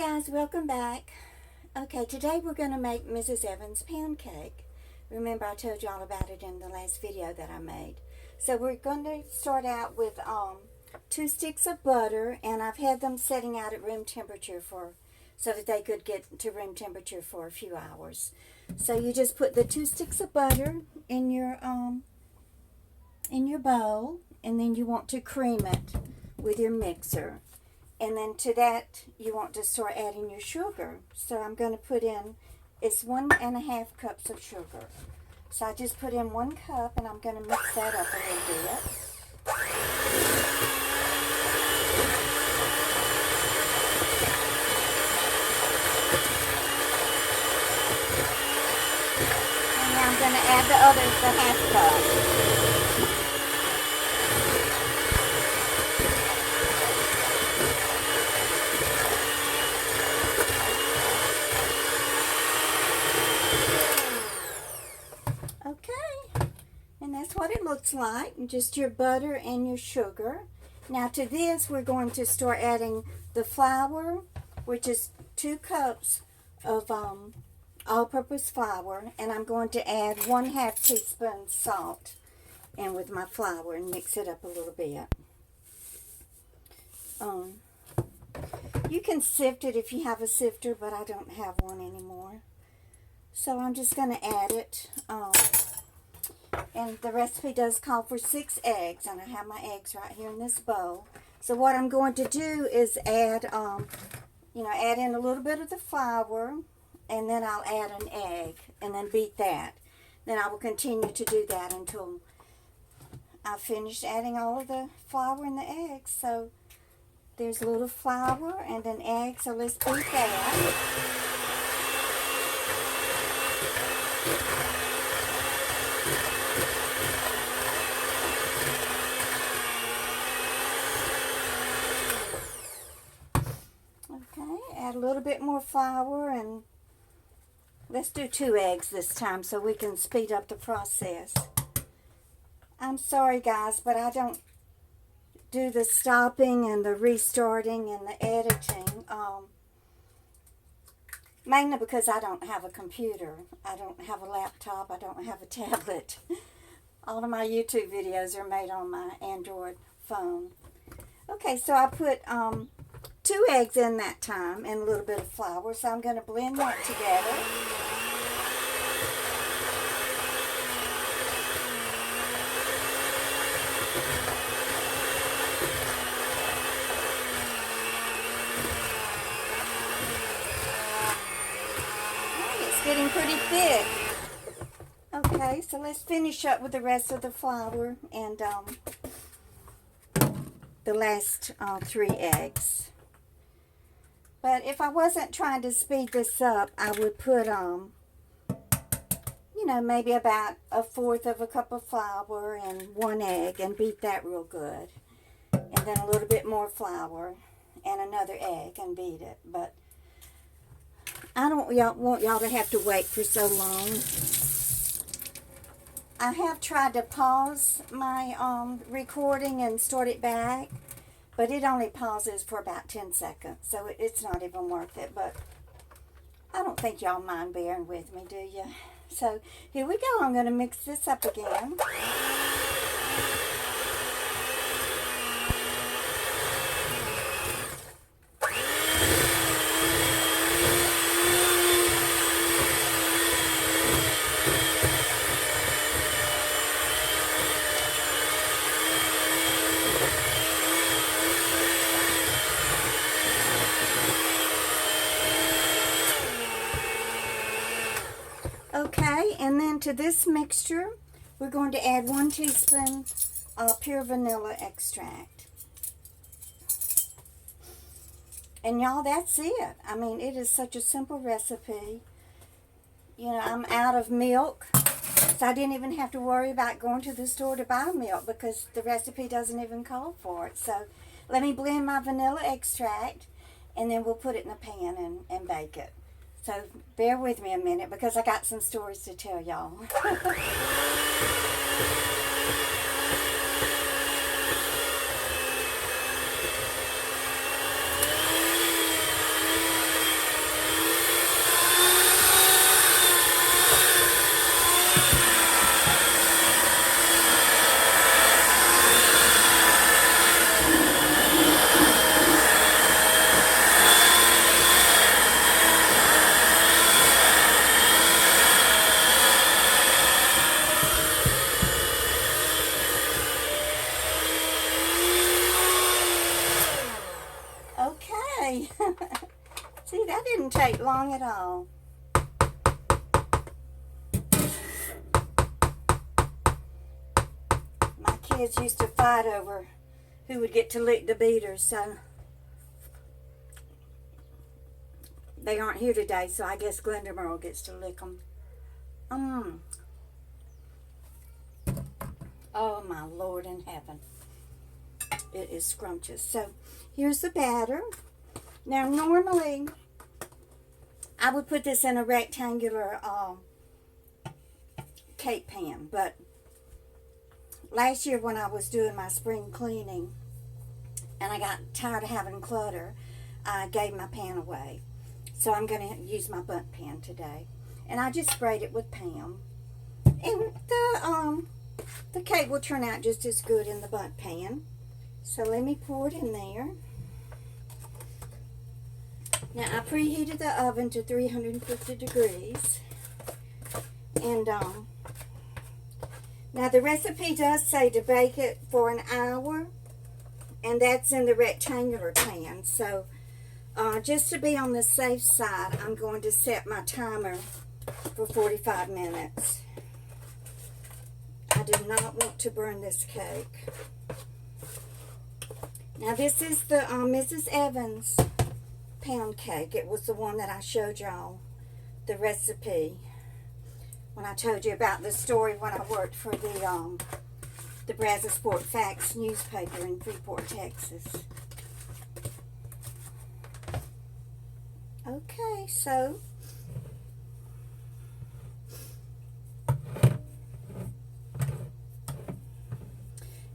Guys, welcome back. Okay, today we're going to make Mrs. Evans' pound cake. Remember I told you all about it in the last video that I made. So we're going to start out with 2 sticks of butter, and I've had them setting out at room temperature so that they could get to room temperature for a few hours. So you just put the 2 sticks of butter in your bowl, and then you want to cream it with your mixer. And then to that, you want to start adding your sugar. So I'm going to put in, it's 1.5 cups of sugar. So I just put in 1 cup, and I'm going to mix that up a little bit. And now I'm going to add the others, the 1/2 cup. That's what it looks like, just your butter and your sugar. Now to this we're going to start adding the flour, which is 2 cups of all-purpose flour, and I'm going to add 1/2 teaspoon salt in with my flour and mix it up a little bit. You can sift it if you have a sifter, but I don't have one anymore. So I'm just going to add it. And the recipe does call for 6 eggs, and I have my eggs right here in this bowl. So what I'm going to do is add, add in a little bit of the flour, and then I'll add an egg, and then beat that. Then I will continue to do that until I finish adding all of the flour and the eggs. So there's a little flour and an egg, so let's beat that. Add a little bit more flour, and let's do 2 eggs this time so we can speed up the process. I'm sorry guys, but I don't do the stopping and the restarting and the editing, mainly because I don't have a computer. I don't have a laptop. I don't have a tablet. All of my YouTube videos are made on my Android phone. Okay, so I put 2 eggs in that time and a little bit of flour, so I'm going to blend that together. It's getting pretty thick. Okay, so let's finish up with the rest of the flour and the last 3 eggs. But if I wasn't trying to speed this up, I would put, maybe about 1/4 cup of flour and 1 egg and beat that real good. And then a little bit more flour and another egg and beat it. But I don't want y'all to have to wait for so long. I have tried to pause my recording and start it back, but it only pauses for about 10 seconds, so it's not even worth it. But I don't think y'all mind bearing with me, do you? So here we go. I'm going to mix this up again. Okay, and then to this mixture, we're going to add 1 teaspoon pure vanilla extract. And y'all, that's it. I mean, it is such a simple recipe. I'm out of milk, so I didn't even have to worry about going to the store to buy milk because the recipe doesn't even call for it. So let me blend my vanilla extract, and then we'll put it in a pan and bake it. So bear with me a minute because I got some stories to tell y'all. See, that didn't take long at all. My kids used to fight over who would get to lick the beaters, so they aren't here today, so I guess Glenda Merle gets to lick them. Oh, my Lord in heaven. It is scrumptious. So, here's the batter. Now, normally, I would put this in a rectangular cake pan, but last year when I was doing my spring cleaning and I got tired of having clutter, I gave my pan away. So I'm going to use my Bundt pan today. And I just sprayed it with Pam. And the cake will turn out just as good in the Bundt pan. So let me pour it in there. Now I preheated the oven to 350 degrees. And now the recipe does say to bake it for an hour. And that's in the rectangular pan. So just to be on the safe side, I'm going to set my timer for 45 minutes. I do not want to burn this cake. Now this is the Mrs. Evans pound cake. It was the one that I showed y'all the recipe when I told you about the story when I worked for the Brazosport Facts newspaper in Freeport, Texas. Okay, so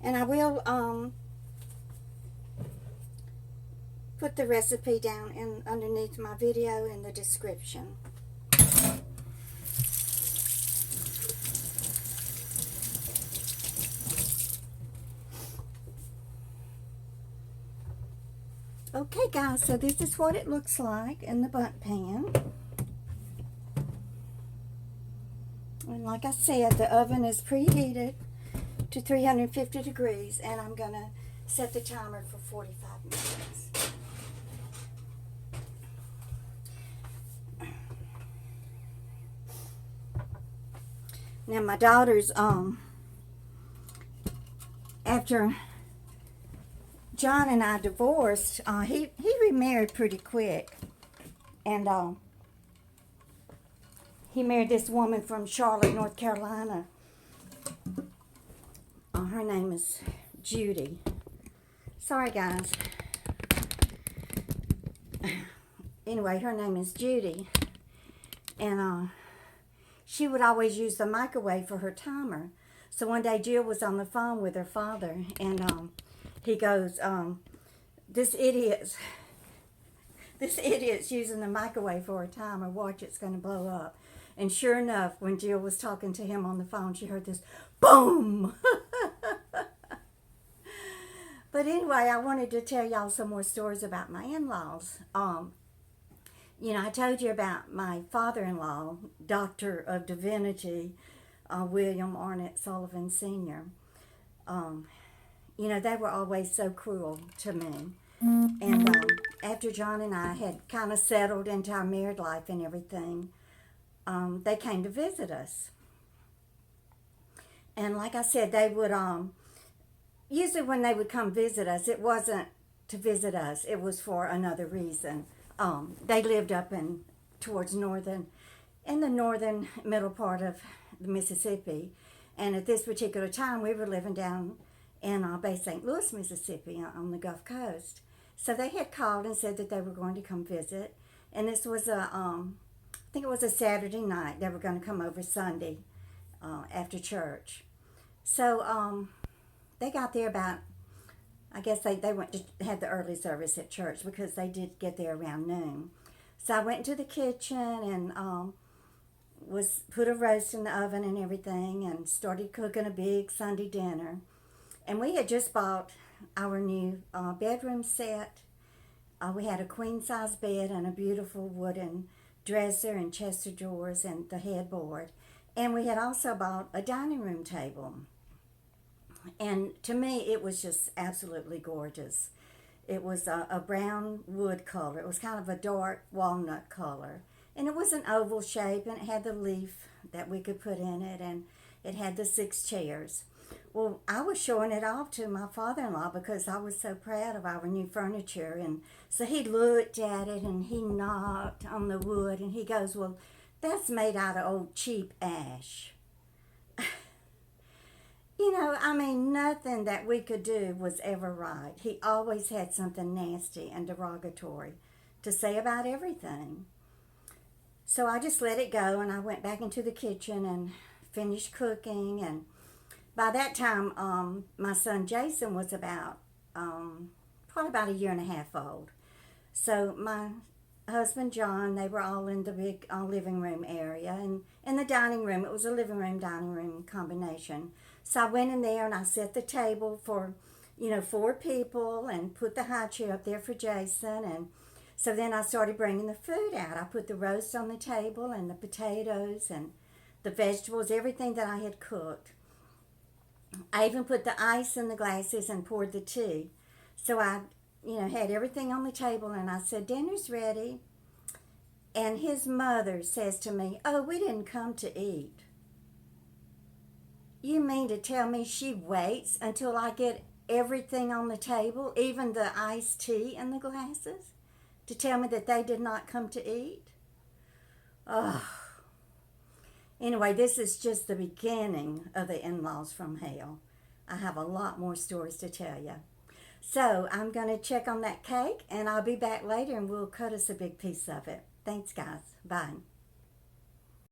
and I will put the recipe down in underneath my video in the description. Okay guys, so this is what it looks like in the Bundt pan. And like I said, the oven is preheated to 350 degrees and I'm going to set the timer for 45 minutes. Now my daughter's, after John and I divorced, he remarried pretty quick. And he married this woman from Charlotte, North Carolina. Her name is Judy. Sorry, guys. Anyway, her name is Judy. And she would always use the microwave for her timer. So one day Jill was on the phone with her father, and he goes, this idiot's using the microwave for a timer. Watch, it's going to blow up. And sure enough, when Jill was talking to him on the phone, she heard this boom. But anyway, I wanted to tell y'all some more stories about my in-laws. You know, I told you about my father-in-law, Doctor of Divinity, William Arnett Sullivan Sr. You know, they were always so cruel to me. And after John and I had kind of settled into our married life and everything, they came to visit us. And like I said, they would, usually when they would come visit us, it wasn't to visit us, it was for another reason. They lived up in towards in the northern middle part of the Mississippi. And at this particular time, we were living down in Bay St. Louis, Mississippi, on the Gulf Coast. So they had called and said that they were going to come visit. And this was I think it was a Saturday night. They were going to come over Sunday after church. So they got there about, I guess they went to have the early service at church because they did get there around noon. So I went into the kitchen and was put a roast in the oven and everything and started cooking a big Sunday dinner. And we had just bought our new bedroom set. We had a queen-size bed and a beautiful wooden dresser and chest of drawers and the headboard. And we had also bought a dining room table. And to me, it was just absolutely gorgeous. It was a brown wood color. It was kind of a dark walnut color. And it was an oval shape, and it had the leaf that we could put in it, and it had the 6 chairs. Well, I was showing it off to my father-in-law because I was so proud of our new furniture. And so he looked at it and he knocked on the wood and he goes, well, that's made out of old cheap ash. You know, I mean, nothing that we could do was ever right. He always had something nasty and derogatory to say about everything. So I just let it go, and I went back into the kitchen and finished cooking. And by that time, my son Jason was about, probably about a year and a half old. So my husband John, they were all in the big living room area, and in the dining room, it was a living room dining room combination. So I went in there and I set the table for 4 people, and put the high chair up there for Jason. And so then I started bringing the food out. I put the roast on the table, and the potatoes and the vegetables, everything that I had cooked. I even put the ice in the glasses and poured the tea. So I had everything on the table, and I said, dinner's ready. And his mother says to me, oh, we didn't come to eat. You mean to tell me she waits until I get everything on the table, even the iced tea in the glasses, to tell me that they did not come to eat? Oh. Anyway, this is just the beginning of the in-laws from hell. I have a lot more stories to tell you. So I'm going to check on that cake, and I'll be back later, and we'll cut us a big piece of it. Thanks, guys. Bye.